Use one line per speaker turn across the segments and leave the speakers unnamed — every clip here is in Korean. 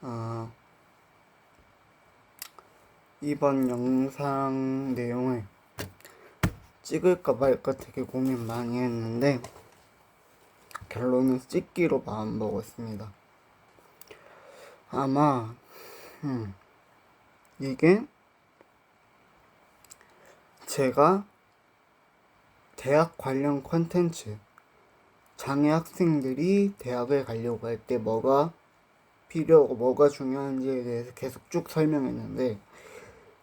아, 이번 영상 내용을 찍을까 말까 되게 고민 많이 했는데 결론은 찍기로 마음먹었습니다. 아마 이게 제가 대학 관련 컨텐츠, 장애 학생들이 대학을 가려고 할 때 뭐가 필요하고 뭐가 중요한지에 대해서 계속 쭉 설명했는데,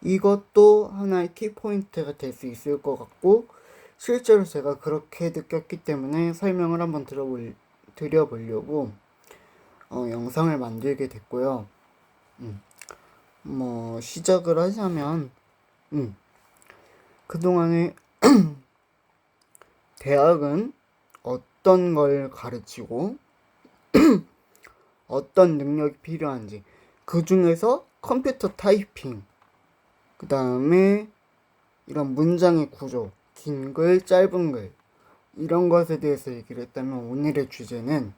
이것도 하나의 키포인트가 될 수 있을 것 같고, 실제로 제가 그렇게 느꼈기 때문에 설명을 한번 드려보려고 영상을 만들게 됐고요. 시작을 하자면, 그동안에 대학은 어떤 걸 가르치고 어떤 능력이 필요한지, 그 중에서 컴퓨터 타이핑, 그 다음에 이런 문장의 구조, 긴 글, 짧은 글, 이런 것에 대해서 얘기를 했다면, 오늘의 주제는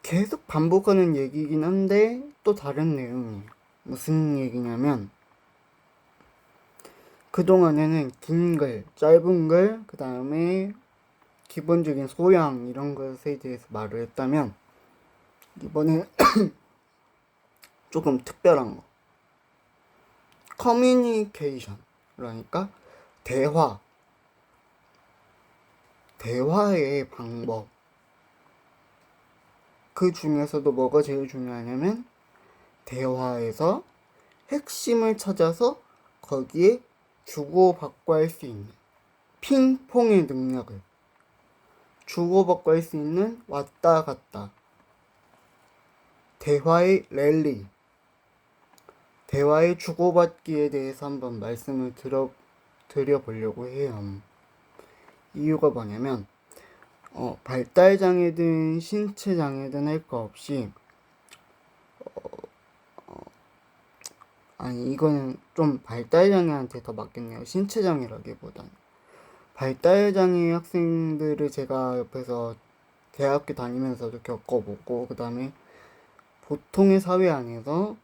계속 반복하는 얘기긴 한데 또 다른 내용이에요. 무슨 얘기냐면, 그동안에는 긴 글, 짧은 글, 그 다음에 기본적인 소양, 이런 것에 대해서 말을 했다면, 이번엔 조금 특별한 거, 커뮤니케이션, 그러니까 대화의 방법, 그 중에서도 뭐가 제일 중요하냐면 대화에서 핵심을 찾아서 거기에 주고받고 할 수 있는 핑퐁의 능력을, 주고받고 할 수 있는 왔다 갔다, 대화의 랠리, 대화의 주고받기에 대해서 한번 말씀을 드려보려고 해요. 이유가 뭐냐면, 발달장애든 신체장애든 할 거 없이, 아니, 이거는 좀 발달장애한테 더 맞겠네요. 신체장애라기보다는. 발달장애 학생들을 제가 옆에서 대학교 다니면서도 겪어보고, 그 다음에 보통의 사회 안에서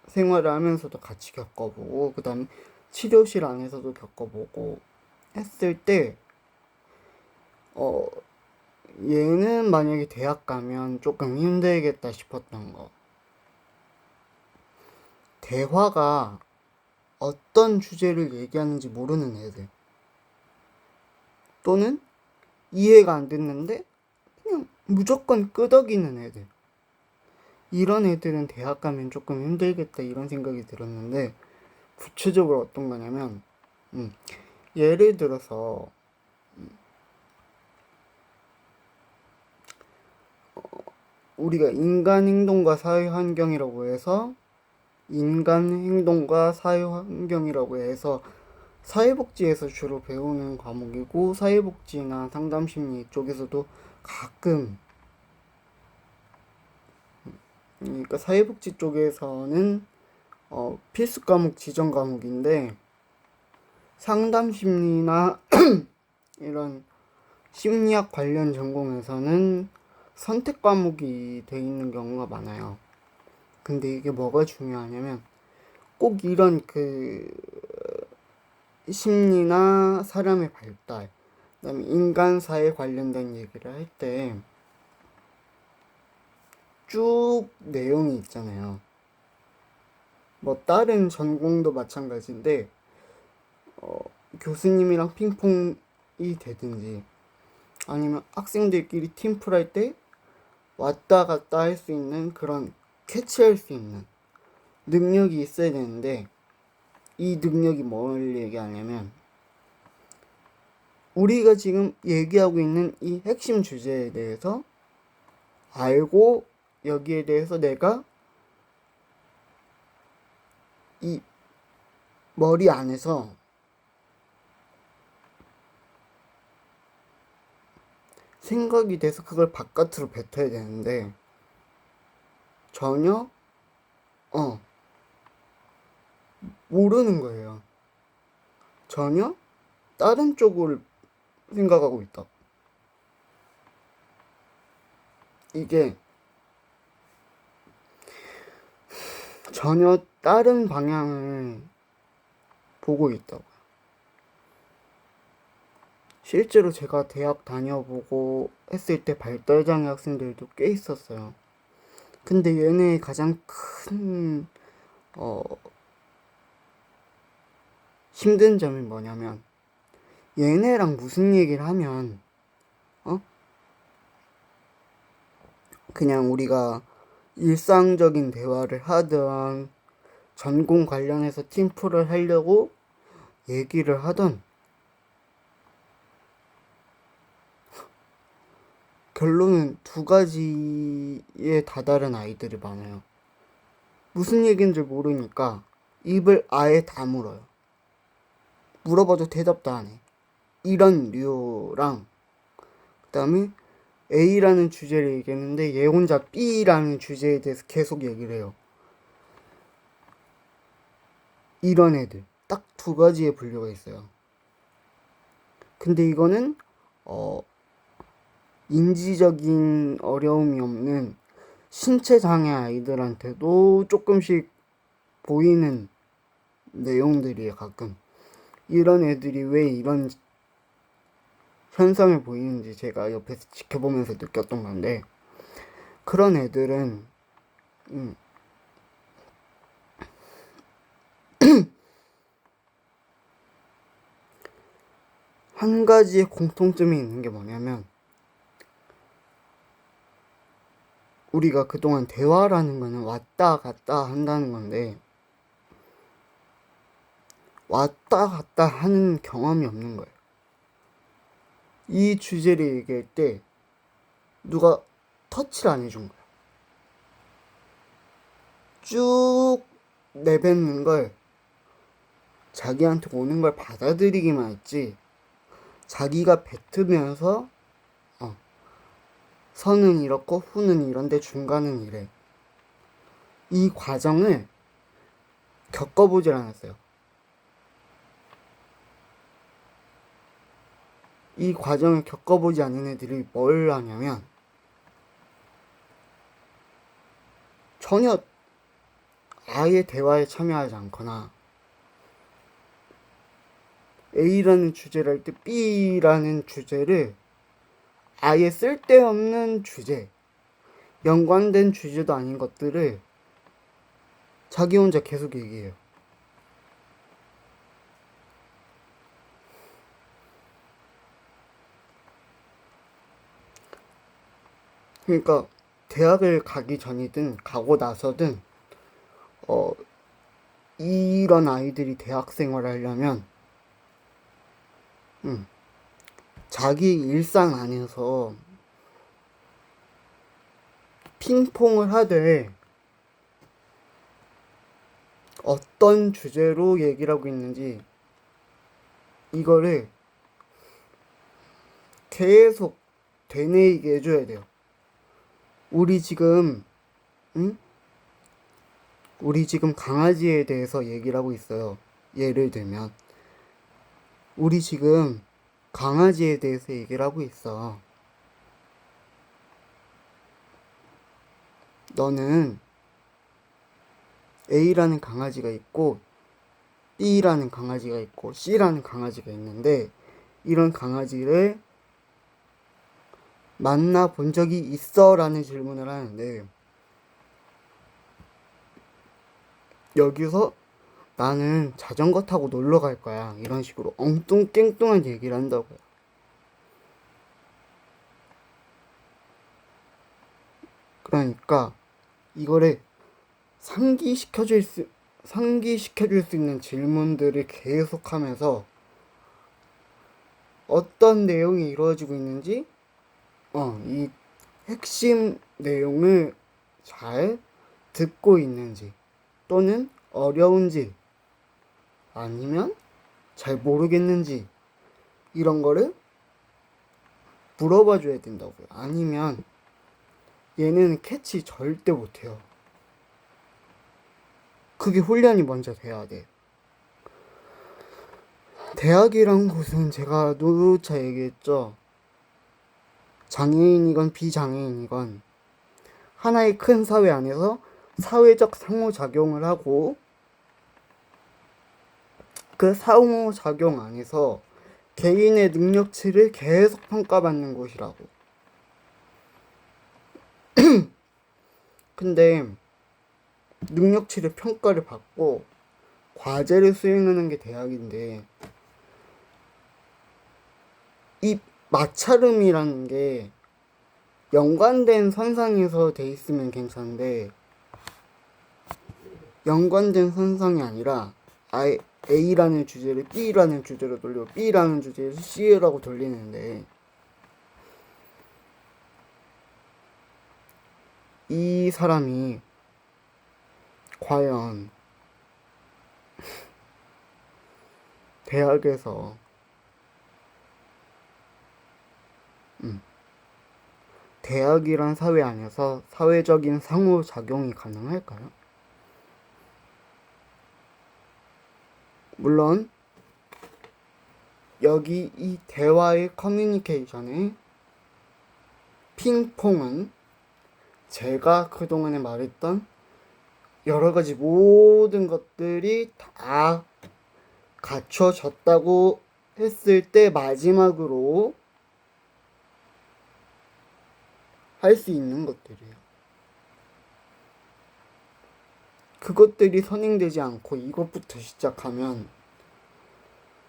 생활을 하면서도 같이 겪어보고, 그 다음에 치료실 안에서도 겪어보고 했을 때, 얘는 만약에 대학 가면 조금 힘들겠다 싶었던 거, 대화가 어떤 주제를 얘기하는지 모르는 애들, 또는 이해가 안 됐는데 그냥 무조건 끄덕이는 애들, 이런 애들은 대학 가면 조금 힘들겠다, 이런 생각이 들었는데, 구체적으로 어떤 거냐면, 예를 들어서 우리가 인간 행동과 사회 환경이라고 해서 사회복지에서 주로 배우는 과목이고, 사회복지나 상담심리 쪽에서도 가끔, 그러니까 사회복지 쪽에서는 필수 과목, 지정 과목인데, 상담심리나 이런 심리학 관련 전공에서는 선택 과목이 돼 있는 경우가 많아요. 근데 이게 뭐가 중요하냐면, 꼭 이런 심리나 사람의 발달, 그다음에 인간사에 관련된 얘기를 할 때 쭉 내용이 있잖아요. 뭐 다른 전공도 마찬가지인데, 교수님이랑 핑퐁이 되든지, 아니면 학생들끼리 팀플 할 때 왔다 갔다 할 수 있는, 그런 캐치할 수 있는 능력이 있어야 되는데, 이 능력이 뭘 얘기하냐면, 우리가 지금 얘기하고 있는 이 핵심 주제에 대해서 알고, 여기에 대해서 내가 이 머리 안에서 생각이 돼서 그걸 바깥으로 뱉어야 되는데, 전혀 모르는 거예요. 전혀 다른 쪽을 생각하고 있다. 이게 전혀 다른 방향을 보고 있다고. 실제로 제가 대학 다녀보고 했을 때 발달장애 학생들도 꽤 있었어요. 근데 얘네의 가장 큰 힘든 점이 뭐냐면, 얘네랑 무슨 얘기를 하면 그냥 우리가 일상적인 대화를 하든 전공 관련해서 팀플을 하려고 얘기를 하던 결론은 두 가지에 다다른 아이들이 많아요. 무슨 얘기인지 모르니까 입을 아예 다물어요. 물어봐도 대답도 안 해. 이런 류랑, 그 다음에 A라는 주제를 얘기했는데 얘 혼자 B라는 주제에 대해서 계속 얘기를 해요. 이런 애들 딱 두 가지의 분류가 있어요. 근데 이거는 인지적인 어려움이 없는 신체 장애 아이들한테도 조금씩 보이는 내용들이에요. 가끔 이런 애들이 왜 이런 현상을 보이는지 제가 옆에서 지켜보면서 느꼈던 건데, 그런 애들은 한 가지의 공통점이 있는 게 뭐냐면, 우리가 그동안 대화라는 거는 왔다 갔다 한다는 건데, 왔다 갔다 하는 경험이 없는 거예요. 이 주제를 얘기할 때 누가 터치를 안 해준 거야. 쭉 내뱉는 걸, 자기한테 오는 걸 받아들이기만 했지, 자기가 뱉으면서 선은 이렇고 후는 이런데 중간은 이래, 이 과정을 겪어보질 않았어요. 이 과정을 겪어보지 않은 애들이 뭘 하냐면, 전혀 아예 대화에 참여하지 않거나, A라는 주제를 할 때 B라는 주제를 아예 쓸데없는 주제, 연관된 주제도 아닌 것들을 자기 혼자 계속 얘기해요. 그러니까 대학을 가기 전이든 가고 나서든 이런 아이들이 대학 생활을 하려면 자기 일상 안에서 핑퐁을 하되 어떤 주제로 얘기를 하고 있는지 이거를 계속 되뇌이게 해줘야 돼요. 우리 지금 강아지에 대해서 얘기를 하고 있어요. 예를 들면 우리 지금 강아지에 대해서 얘기를 하고 있어. 너는 A라는 강아지가 있고 B라는 강아지가 있고 C라는 강아지가 있는데, 이런 강아지를 만나본 적이 있어? 라는 질문을 하는데, 여기서 나는 자전거 타고 놀러 갈 거야, 이런 식으로 엉뚱깽뚱한 얘기를 한다고요. 그러니까 이거를 상기시켜줄 수 있는 질문들을 계속하면서 어떤 내용이 이루어지고 있는지 이 핵심 내용을 잘 듣고 있는지, 또는 어려운지 아니면 잘 모르겠는지, 이런 거를 물어봐 줘야 된다고요. 아니면 얘는 캐치 절대 못해요. 그게 훈련이 먼저 돼야 돼. 대학이란 곳은 제가 누차 얘기했죠. 장애인이건 비장애인이건 하나의 큰 사회 안에서 사회적 상호작용을 하고 그 상호작용 안에서 개인의 능력치를 계속 평가받는 곳이라고. 근데 능력치를 평가를 받고 과제를 수행하는 게 대학인데 이 마찰음이라는 게 연관된 선상에서 돼 있으면 괜찮은데 연관된 선상이 아니라 아예 A라는 주제를 B라는 주제로 돌리고 B라는 주제를 C라고 돌리는데 이 사람이 과연 대학에서 대학이란 사회 안에서 사회적인 상호작용이 가능할까요? 물론 여기 이 대화의 커뮤니케이션의 핑퐁은 제가 그동안에 말했던 여러가지 모든 것들이 다 갖춰졌다고 했을 때 마지막으로 할 수 있는 것들이에요. 그것들이 선행되지 않고 이것부터 시작하면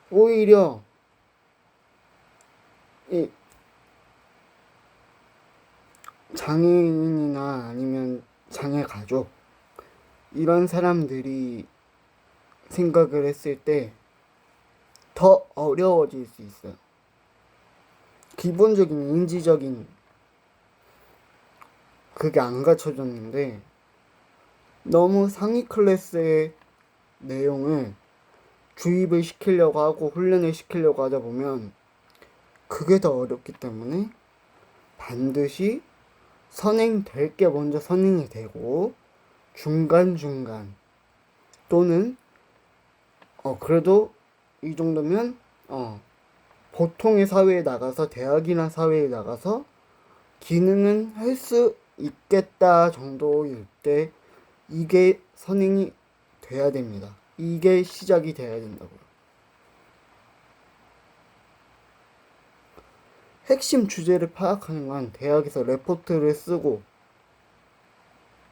오히려 이 장애인이나 아니면 장애 가족 이런 사람들이 생각을 했을 때 더 어려워질 수 있어요. 기본적인 인지적인 그게 안 갖춰졌는데 너무 상위 클래스의 내용을 주입을 시키려고 하고 훈련을 시키려고 하다 보면 그게 더 어렵기 때문에 반드시 선행될 게 먼저 선행이 되고 중간중간 또는 그래도 이 정도면 보통의 사회에 나가서 대학이나 사회에 나가서 기능은 할 수 있겠다 정도일 때 이게 선행이 돼야 됩니다. 이게 시작이 돼야 된다고요. 핵심 주제를 파악하는 건 대학에서 레포트를 쓰고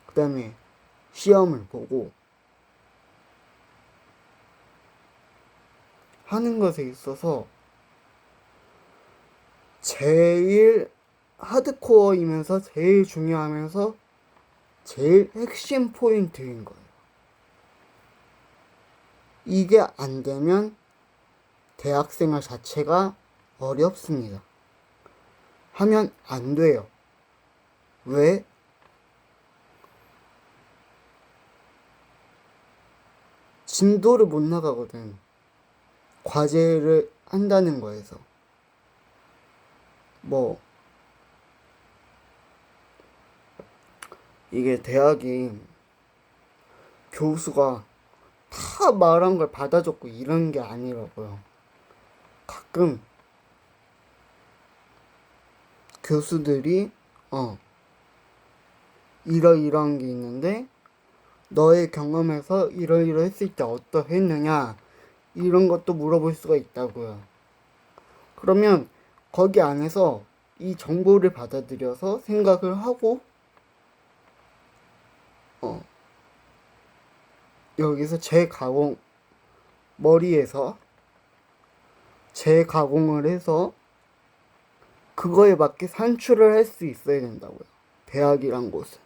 그 다음에 시험을 보고 하는 것에 있어서 제일 하드코어이면서 제일 중요하면서 제일 핵심 포인트인 거예요. 이게 안 되면 대학생활 자체가 어렵습니다. 하면 안 돼요. 왜? 진도를 못 나가거든. 과제를 한다는 거에서. 이게 대학이 교수가 다 말한 걸 받아 적고 이런 게 아니라고요. 가끔 교수들이 이러이러한 게 있는데 너의 경험에서 이러이러했을 때 어떠했느냐 이런 것도 물어볼 수가 있다고요. 그러면 거기 안에서 이 정보를 받아들여서 생각을 하고 여기서 머리에서 재가공을 해서 그거에 맞게 산출을 할 수 있어야 된다고요. 대학이란 곳은.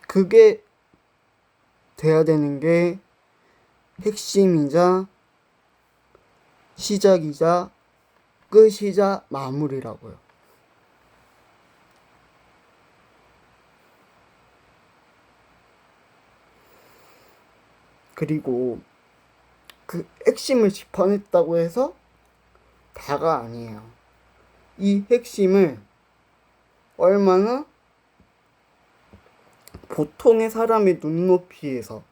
그게 돼야 되는 게 핵심이자 시작이자 끝이자 마무리라고요. 그리고 그 핵심을 짚어냈다고 해서 다가 아니에요. 이 핵심을 얼마나 보통의 사람의 눈높이에서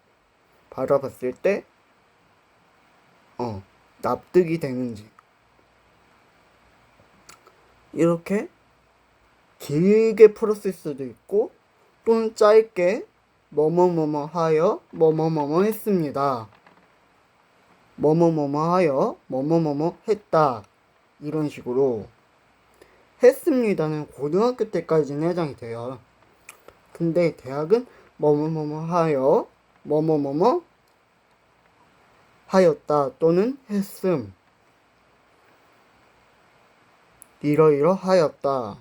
바라봤을 때 납득이 되는지 이렇게 길게 풀었을 수도 있고 또는 짧게 뭐뭐뭐뭐 하여 뭐뭐뭐뭐 했습니다. 뭐뭐뭐뭐 하여 뭐뭐뭐뭐 했다. 이런 식으로 했습니다는 고등학교 때까지는 해당이 돼요. 근데 대학은 뭐뭐뭐뭐 하여 뭐뭐뭐뭐 하였다 또는 했음 이러이러하였다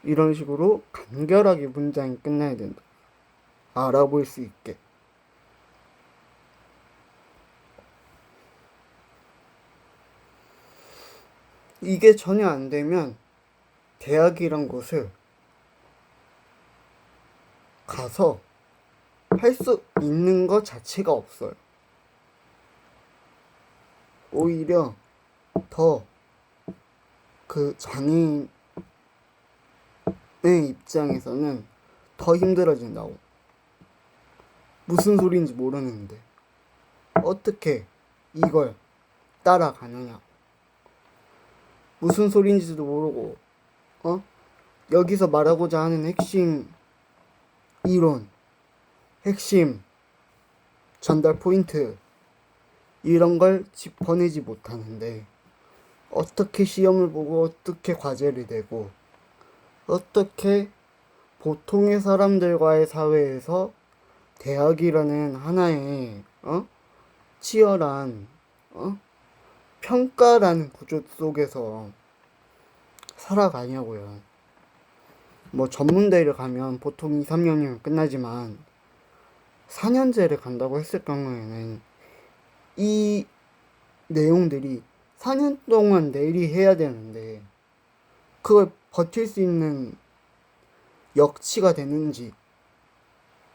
이런 식으로 간결하게 문장이 끝나야 된다. 알아볼 수 있게. 이게 전혀 안 되면 대학이란 곳을 가서 할 수 있는 것 자체가 없어요. 오히려 더 그 장애인의 입장에서는 더 힘들어진다고. 무슨 소리인지 모르는데 어떻게 이걸 따라가느냐. 무슨 소리인지도 모르고 여기서 말하고자 하는 핵심 이론, 핵심 전달 포인트 이런 걸 짚어내지 못하는데 어떻게 시험을 보고 어떻게 과제를 내고 어떻게 보통의 사람들과의 사회에서 대학이라는 하나의 치열한 평가라는 구조 속에서 살아가냐고요. 뭐 전문대를 가면 보통 2, 3년이면 끝나지만 4년제를 간다고 했을 경우에는 이 내용들이 4년 동안 내리해야 되는데 그걸 버틸 수 있는 역치가 되는지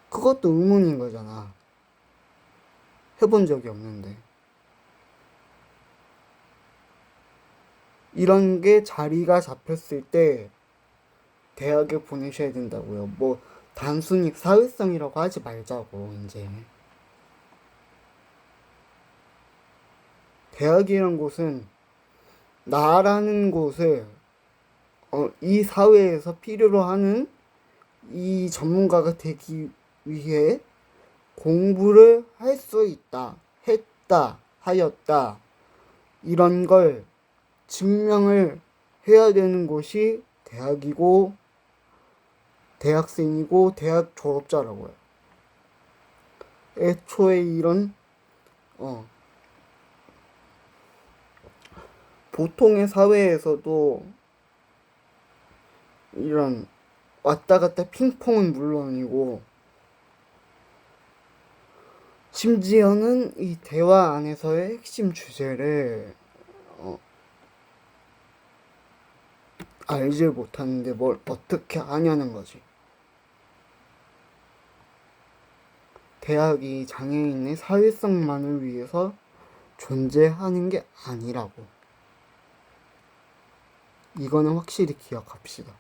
그것도 의문인 거잖아. 해본 적이 없는데. 이런 게 자리가 잡혔을 때 대학에 보내셔야 된다고요. 뭐 단순히 사회성이라고 하지 말자고. 이제 대학이란 곳은 나라는 곳을 이 사회에서 필요로 하는 이 전문가가 되기 위해 공부를 할 수 있다, 했다, 하였다 이런 걸 증명을 해야 되는 곳이 대학이고 대학생이고 대학 졸업자라고요. 애초에 이런 보통의 사회에서도 이런 왔다 갔다 핑퐁은 물론이고 심지어는 이 대화 안에서의 핵심 주제를 알지 못하는데 뭘 어떻게 아냐는 거지. 대학이 장애인의 사회성만을 위해서 존재하는 게 아니라고. 이거는 확실히 기억합시다.